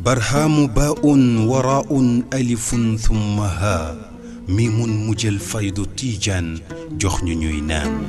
برهام باء وراء ألف ثم ها ميم مجل فيض تيجان جخن نينان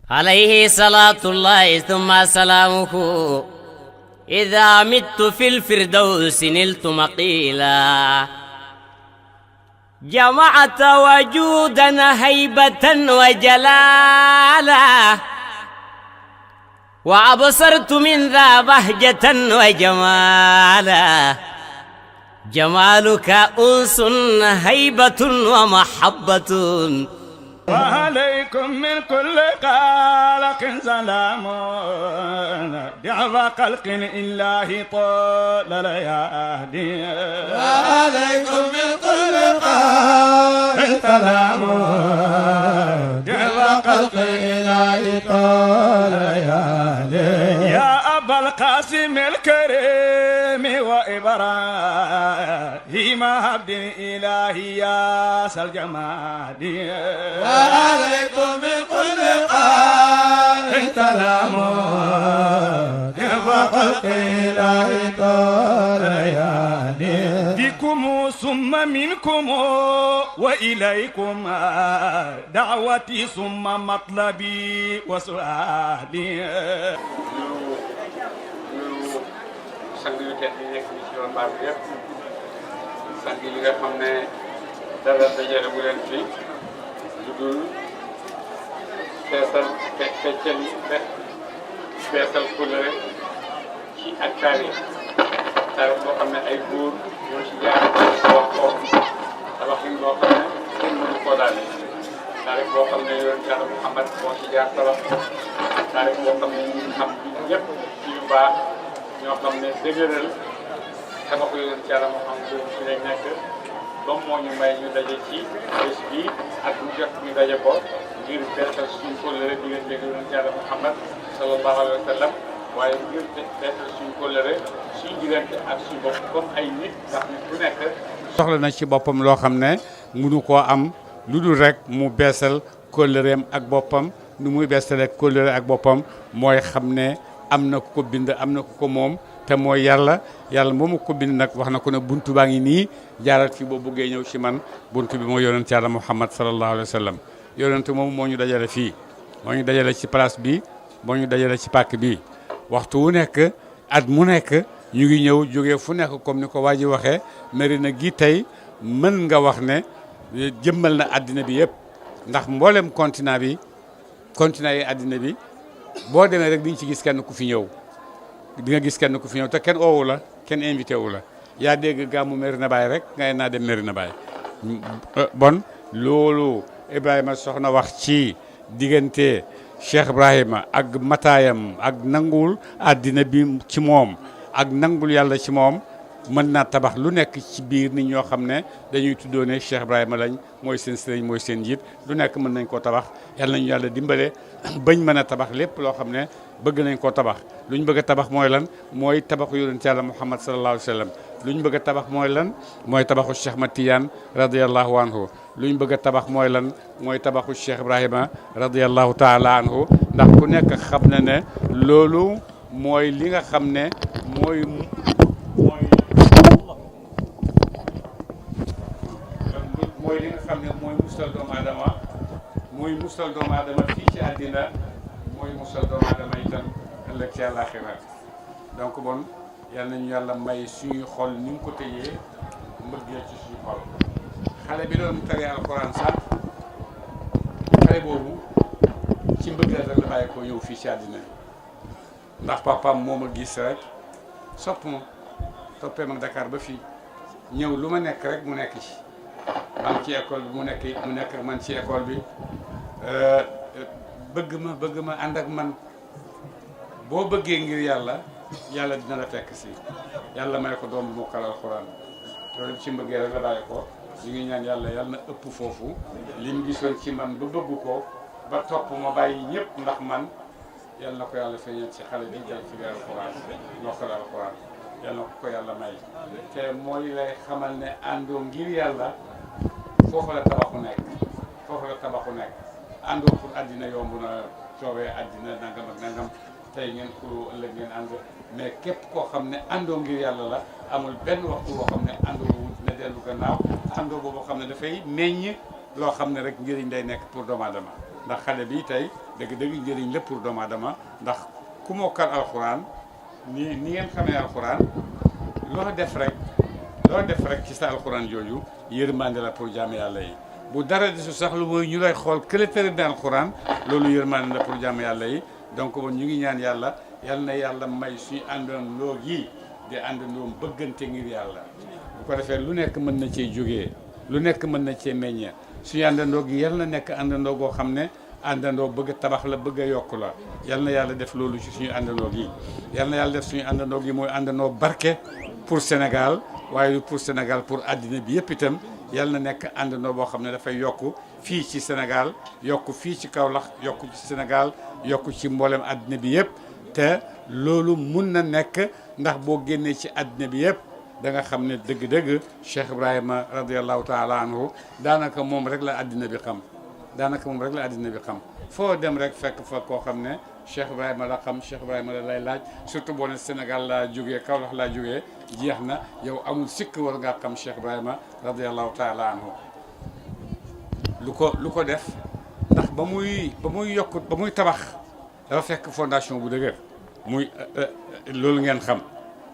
عليه صلاة الله ثم سلامه إذا مت في الفردوس نلت مقيلا جمعت وجودنا هيبة وجلالا وأبصرت من ذا بهجة وجمالا جمالك أنس هيبة ومحبة وعليكم من كل قلق سلام دعوى قلق الله طول ليالي وعليكم من كل قلق سلام دعوى قلق الله طول ليالي يا أبا القاسم الكريم وإبراهيم عبد الإله يا سالجمال وعليكم من كل قلق سلام دعوى قلق الله طول ليالي بكم ثم منكم وإليكم دعوتي ثم مطلبي وسؤالي sang yu tedd yi nekk ci yoon baar bi yëpp sang yi nga xam ne dara dajale bu leen fi lu dul feesal kulere ci ak taarix boo xam ne ay góor ñoo ci jaar wax ko tabaxin boo xam ne kenn mënu koo daane taarix boo xam ne yoon Yàlla Muhammad moo ci jaar tabax taarix boo xam ne ñu xam ñëpp ci yu baax ñoo xam ne dëgëral tabaxu yoon Yàlla Muhammad ci lay nekk ba moo ñu may ñu daje ci bés bi ak lu jot ñu daje ko ngir feesal suñu kóllëre diggante yoon Yàlla Muhammad sallallahu alayhi wa sallam waaye ngir feesal suñu kóllëre suñu diggante ak suñu bopp comme ay nit ndax nit ku nekk soxla na ci boppam loo xam ne mënu koo am lu dul rek mu beesal kóllëreem ak boppam nu muy beesale kóllëre ak boppam mooy xam ne am na ku ko bind am na ku ko moom te mooy yàlla moomu ko bind nag wax na ko ne buntu baa ngi nii jaarat fi boo bëggee ñëw ci man buntu bi mooy yonent yàlla Muhammad sallallahu alayhi wa sallam yonent moom moo ñu dajale fii moo ñu dajale ci place bi moo ñu dajale ci pàkk bi waxtu wu nekk at mu nekk ñu ngi ñëw jógee fu nekk comme ni ko waa ji waxee Médina gi tey mën nga wax ne jëmmal na àddina bi yëpp ndax mboolem continent yi àddina bi boo demee rek di nga ci gis kenn ku fi ñëw di nga gis kenn ku fi ñëw te kenn oowu la kenn invité wu la yaa dégg gàmmu Médina Baye rek ngay naa dem Médina Baye bon loolu Ibrahima soxna wax ci diggante Cheikh Ibrahima ak mataayam ak nangul àddina bi ci moom ak nangul yàlla ci moom mën naa tabax lu nekk ci biir nit ñoo xam ne dañuy tuddoo ne Cheikh Ibrahima lañ mooy seen sëriñ mooy seen njiit lu nekk mën nañ koo tabax yàlla nañu yàlla dimbale bañ mën a tabax lépp loo xam ne bëgg nañ koo tabax lu ñu bëgg a tabax mooy lan mooy tabaxu yonent yàlla Muhammad sallallahu alayhi wa sallam lu ñu bëgg a tabax mooy lan mooy tabaxu Cheikh Ahmad Tidiane radiyallahu anhu lu ñu bëgg a tabax mooy lan mooy tabaxu Cheikh Ibrahima radiyallahu taala anhu ndax ku nekk xam na ne loolu mooy li nga xam ne mooy li nga xam ne mooy musal doomu aadama fii ci àddina mooy musal doomu aadama itam ëllëg ci àllaaxira donc bon yal nañu yàlla may suñuy xol ni mu ko tëjee mbëggee ci suñu xol xale bi doon tari alxuraan sax xale boobu ci mbëggeel rek la bàyyi ko ñëw fii ci àddina ndax papaam moo ma gis rek sopp ma toppee ma Dakar ba fii ñëw lu ma nekk rek mu nekk ci man ci école bi mu nekk man ci école bi bëgg ma ànd ak man boo bëggee ngir yàlla dina la fekk si yàlla may ko doom bu mokkal alxuraan loolu ci mbëggee rek la bàyyi ko ñu ngi ñaan yàlla na ëpp foofu li mu gisoon ci man ba bëgg ko ba topp ma bàyyi ñëpp ndax man yàlla na ko yàlla feeñal ci xale bi jël fi alxuraan mokkal alxuraan yàlla na ko yàlla may te mooy lay xamal ne àndoo ngir yàlla foofu la tabaxu nekk àndoo pour àddina yomb na coowee àddina nangam ak nangam tey ngeen ko ëllëg ngeen ànd mais képp koo xam ne àndoo ngir yàlla la amul benn waxtu boo xam ne àndoo wut ne dellu gannaaw àndoo boo xam ne dafay meññ loo xam ne rek njëriñ day nekk pour doomu aadama ndax xale bi tey dëgg-dëgg njëriñ lépp pour doomu aadama ndax ku mokkal alxuraan ni ngeen xamee alxuraan loo def rek ci sa alxuraan jooju yërmande la pour jaam yàlla yi bu dara desu sax lu mooy ñu lay xool kële tëri ne alxuraan loolu yërmande la pour jaam yàlla yi donc bon ñu ngi ñaan yàlla yal na yàlla may suñu àndandoo gi di àndandoo bëggante ngir yàlla bu ko defee lu nekk mën na cee jógee lu nekk mën na cee meññee suñu àndandoo gi yal na nekk àndandoo goo xam ne àndandoo bëgg a tabax la bëgg a yokk la yal na yàlla def loolu ci suñu àndandoo gi yal na yàlla def suñu àndandoo gi mooy àndandoo barke pour Sénégal waaye pour Sénégal pour àddina bi yëpp itam yal na nekk àndandoo boo xam ne dafay yokk fii ci Sénégal yokk fii ci Kaolack yokk ci Sénégal yokk ci mboolem àddina bi yëpp te loolu mun na nekk ndax boo génnee ci àddina bi yëpp da nga xam ne dëgg-dëgg Cheikh Ibrahima radiallahu taala anhu daanaka moom rek la àddina bi xam foo dem rek fekk fa koo xam ne Cheikh Ibrahima la xam Cheikh Ibrahima la lay laaj surtout boo ne Sénégal laa jógee Kaolack laa jógee jeex na yow amul sikk war ngaa xam Cheikh Ibrahima radiallahu taala anhu lu ko def ndax ba muy yokkut ba muy tabax dafa fekk fondation bu dëgër muy loolu ngeen xam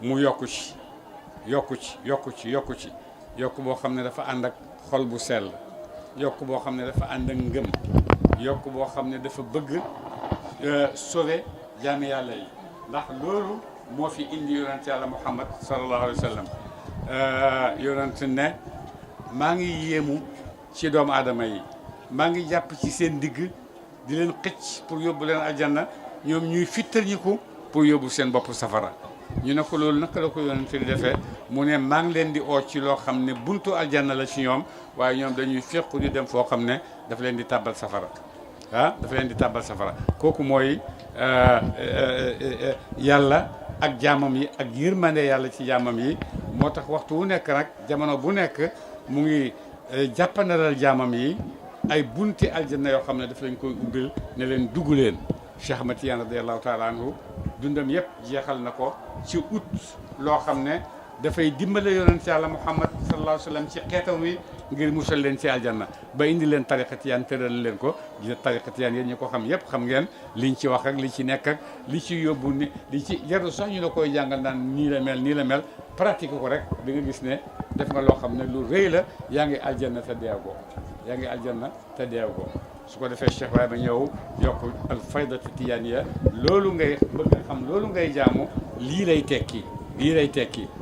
mu yokku ci yokku boo xam ne dafa ànd ak xol bu sell yokk boo xam ne dafa ànd ak ngëm yokk boo xam ne dafa bëgg sauver jaami yàlla yi ndax loolu moo fi indi yonent yàlla Muhammad sallallahu alayhi wa sallam yonent ne maa ngi yéemu ci doomu aadama yi maa ngi jàpp ci seen digg di leen xëcc pour yóbbu leen aljanna ñoom ñuy fittal ñi ko pour yóbbu seen bopp safara ñu ne ko loolu naka la ko yonent di defee mu ne maa ngi leen di oo ci loo xam ne buntu aljanna la ci ñoom waaye ñoom dañuy fekku di dem foo xam ne dafa leen di tàbbal safara kooku mooy yàlla ak jaamam yi ak yërmande yàlla ci jaamam yi moo tax waxtu wu nekk nag jamono bu nekk mu ngi jàppandalal jaamam yi ay bunti aljanna yoo xam ne dafa leen koy ubbil ne leen dugg leen Cheikh Ahmad Tidiane radiyallahu taala anhu dundam yëpp jeexal na ko ci ut loo xam ne dafay dimbale yonent yàlla Muhammad sallallahu alayhi wa sallam ci xeetam wi ngir musal leen ci aljanna ba indi leen tariqa tiyaan tëral leen ko gis tariqa tiyaan yéen ñi ko xam yëpp xam ngeen liñ ci wax ak li ci nekk ak li ci yóbbu ni li ci jarul sax ñu la koy jàngal naan nii la mel pratique ko rek di nga gis ne def nga loo xam ne lu rëy la yaa ngi aljanna te deew ko su ko defee Cheikh Ibrahima ñëw yokk al faydatu tijaaniya loolu ngay bëgg a xam loolu ngay jaamu lii lay tekki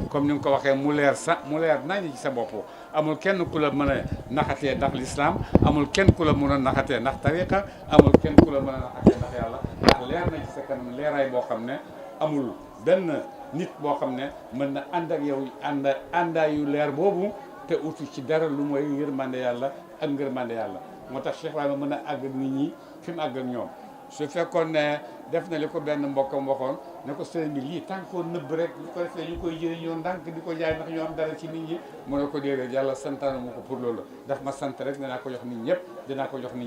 comme ni nga ko waxee mu leer nañ ci sa bopp amul kenn ku la mën a naxatee ndax lislaam amul kenn ku la mën a naxatee ndax tariqa amul kenn ku la mën a naxatee ndax yàlla ndax leer na ci sa kanam leeraay boo xam ne amul benn nit boo xam ne mën na ànd ak yow àndaayu leer boobu te utu ci dara lu mooy yërmande yàlla ak ngërmande yàlla moo tax Cheikh Ibrahima mën a àgg ak nit ñi fi mu àgg ak ñoom su fekkoon ne def na li ko benn mbokkam waxoon ne ko sëriñ bi lii tànkoo nëbb rek lu ko defee ñu koy jëriñoo ndànk di ko jaay ndax ñoo am dara ci nit ñi mu ne ko déedéet yàlla santaana mu ko pour loolu daf ma sant rek dinaa ko jox nit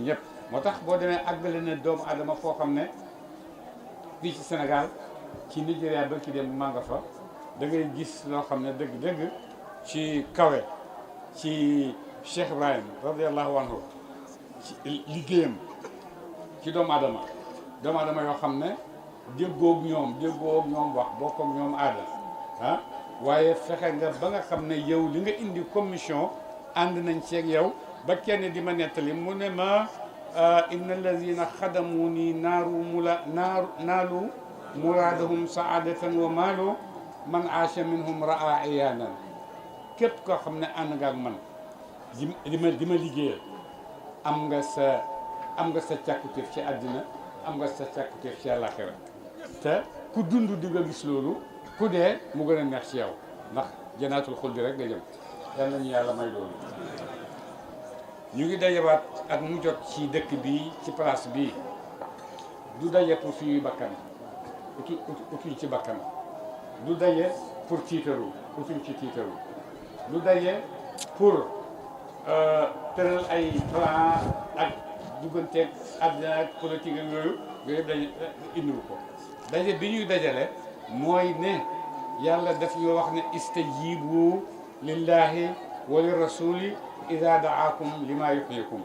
ñëpp moo tax boo demee àggale ne doomu adama foo xam ne fii ci Sénégal ci Nigéria ba ci dem maa nga fa da ngay gis loo xam ne dëgg-dëgg ci kawe ci Cheikh Ibrahima radiallahu anhu ci liggéeyam ci doomu adama yoo xam ne déggoog ñoom wax bokk ak ñoom aada waaye fexe nga ba nga xam ne yow li nga indi commission ànd nañ ceeg yow ba kenn di ma nettali mu ne ma inna allazina xadamu nii naalu muraadahum saadatan wa maalu man aasha minhum raa iyaanan képp koo xam ne ànd nga ak man di ma liggéeyal am nga sa càkkutéef ci àddina am nga sa càkkutéef ci àllaaxira te ku dund di nga gis loolu ku dee mu gën a neex ci yow ndax janaatul xul bi rek nga jëm yal nañu yàlla may loolu ñu ngi dajewaat ak mu jot ci dëkk bi ci place bi du daje pour suñuy bakkan utuñ ci bakkan du daje pour tiitaru utuñ ci tiitaru du daje pour tëral ay plan ak dugganteeg àddina ak politique ak yooyu yëpp dañu indiwu ko daje bi ñuy dajale mooy ne yàlla daf ñu wax ne istajibu lillahi wa li rasuli ida daakum lima yuhyikum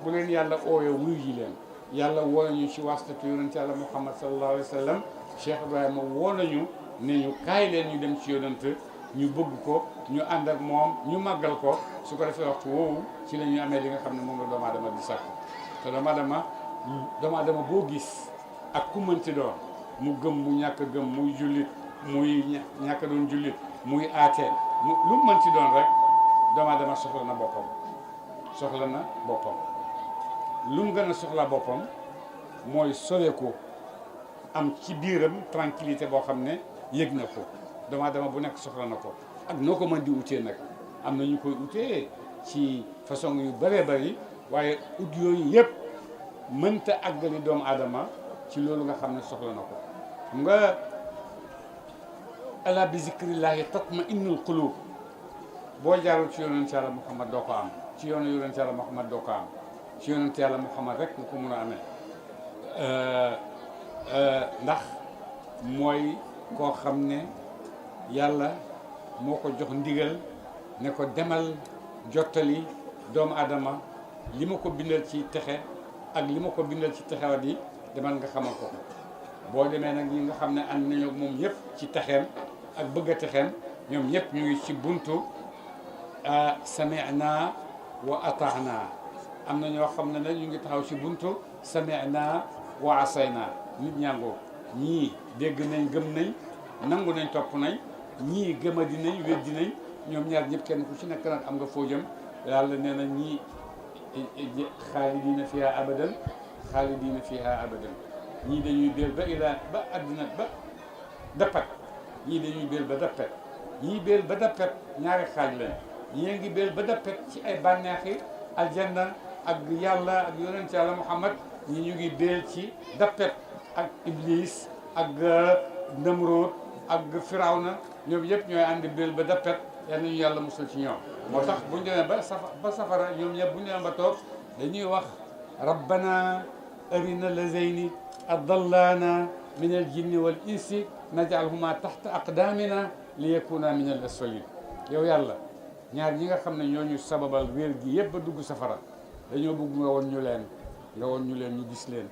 bu leen yàlla ooyee wuyu ji leen yàlla woo nañu ci wasitatu yonent yàlla Muhammad sallallahu alayhi wa sallam Cheikh Ibrahima woo nañu ne ñu kaay leen ñu dem ci yonent ñu bëgg ko ñu ànd ak moom ñu màggal ko su ko defee waxtu woowu ci la ñuy amee li nga xam ne moom la doomu aadama di sàkk te doomu aadama boo gis ak ku mënti doon mu gëm mu ñàkk gëm muy jullit muy ñàkk doon jullit muy aatee lu mu mënti doon rek doomu aadama soxla na boppam lu mu gën a soxla boppam mooy sole ko am ci biiram tranquillité boo xam ne yëg na ko doomu aadama bu nekk soxla na ko ak noo ko mën di utee nag am na ñu koy utee ci façon yu bëree bëri waaye ut yooyu yëpp mënta àggali doomu aadama ci loolu nga xam ne soxla na ko xam nga ala bi zikrillahi tatma'innul qulub boo jaarul ci yonent yàlla Muhammad doo ko am ci yoonu yonent yàlla Muhammad doo ko am ci yonent yàlla Muhammad rek nga ko mun a amee ndax mooy koo xam ne yàlla moo ko jox ndigal ne ko demal jottali doomu aadama li ma ko bindal ci texe ak li ma ko bindal ci texewat yi demal nga xamal ko boo demee nag ñi nga xam ne ànd nañu moom ñëpp ci texeem ak bëgg a texeem ñoom ñëpp ñu ngi ci buntu sami'na wa ata'na am na ñoo xam ne nag ñu ngi taxaw ci buntu sami'na wa asayna nit ñàngoo ñii dégg nañ gëm nañ nangu nañ topp nañ ñii gëmadi nañ weddi nañ ñoom ñaar ñëpp kenn ku ci nekk nag am nga foo jëm yàlla nee na ñii xaalidiina fiha abadan xaalidiina fiha abadan ñii dañuy béel ba ilaa ba àddina ba dappat ñii dañuy béel ba dappet ñii béel ba dappet ñaari xaaj lañ ñii ngi béel ba dappet ci ay bànneexi aljanna ak yàlla ak yonent yàlla Muhammad ñii ñu ngi béel ci dappet ak Iblis ak Namrood ak Firawna ñoom yëpp ñooy àndi béel ba dappet yal nañu yàlla musal ci ñoom moo tax bu ñu demee ba safara ñoom ñëpp bu ñu demee ba toog dañuy wax rabbana arina lazayni adallana min al jinni wal insi najalhuma taxta aqdamina li yakuna min al asfalin yow yàlla ñaar ñi nga xam ne ñooñu sababal wéer gi yëpp ba dugg safara dañoo bëgg nga woon ñu leen ñu gis leen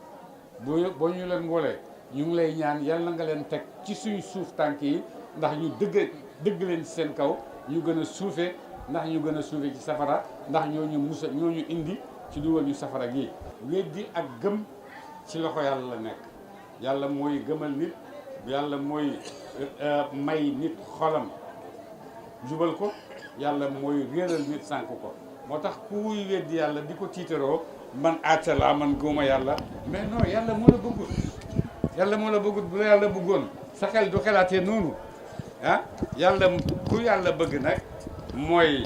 boo ñu leen woolee ñu ngi lay ñaan yàlla nga leen teg ci suñu suuf tànk yi ndax ñu dëgg leen ci seen kaw ñu gën a suufe ndax ñu gën a suufe ci safara ndax ñooñu indi ci dugal ñu safara gi weddi ak gëm ci loxo yàlla la nekk yàlla mooy gëmal nit yàlla mooy may nit xolam jubal ko yàlla mooy réeral nit sànk ko moo tax kuy weddi yàlla di ko tiitaroo man àtte laa man gëwuma yàlla mais non yàlla moo la bëggut bu la yàlla bëggoon sa xel du xelaatee noonu yàlla ku yàlla bëgg nag mooy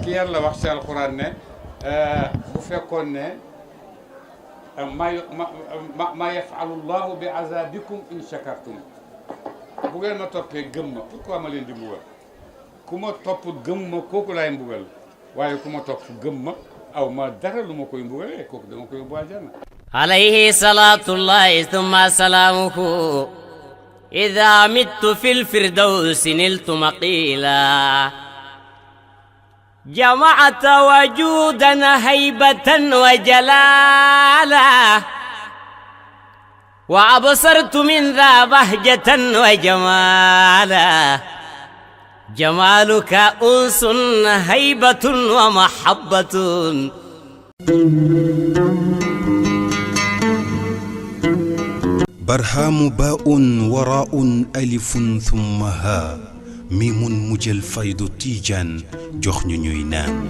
ki yàlla wax ci alxuraan ne bu fekkoon ne ma yafalu llahu bi azabikum in shakartum bu ngeen ma toppee gëm ma pourquoi ma leen di mbugal ku ma topp gëm ma kooku laay mbugal waaye ku ma topp gëm ma aw ma dara lu ma koy mbugalee kooku dama koy yóbbu aljanna عليه صلاة الله ثم سلامه إذا مت في الفردوس نلت مقيلا جمعت وجودا هيبة وجلالا وأبصرت من ذا بهجة وجمالا جمالك أنس هيبة ومحبة برهام باء وراء ألف ثم ها ميم مجل فيض تيجان جخن نينان